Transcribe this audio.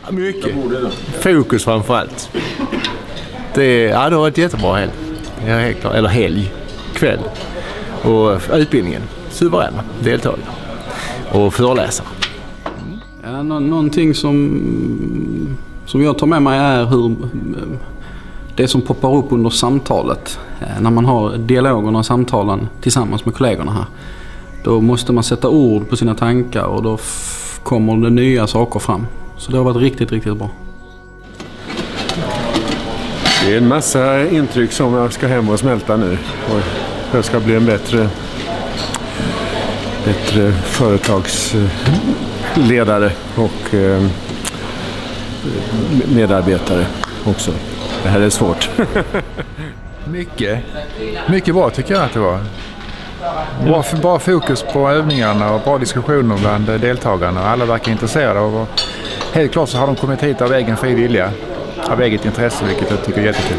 Mycket. Fokus framförallt. Det har varit jättebra helg. Eller helg, kväll. Och utbildningen. Suveräna deltagare. Och föreläsare. Ja, någonting som jag tar med mig är hur det som poppar upp under samtalet. När man har dialogerna och samtalen tillsammans med kollegorna här. Då måste man sätta ord på sina tankar och då kommer det nya saker fram. Så det har varit riktigt, riktigt bra. Det är en massa intryck som jag ska hem och smälta nu. Och jag ska bli en bättre företagsledare och medarbetare också. Det här är svårt. Mycket bra tycker jag att det var. Bra fokus på övningarna och bra diskussioner bland deltagarna. Alla verkar intresserade och helt klart så har de kommit hit av egen fri vilja, av eget intresse, vilket jag tycker är jättekul.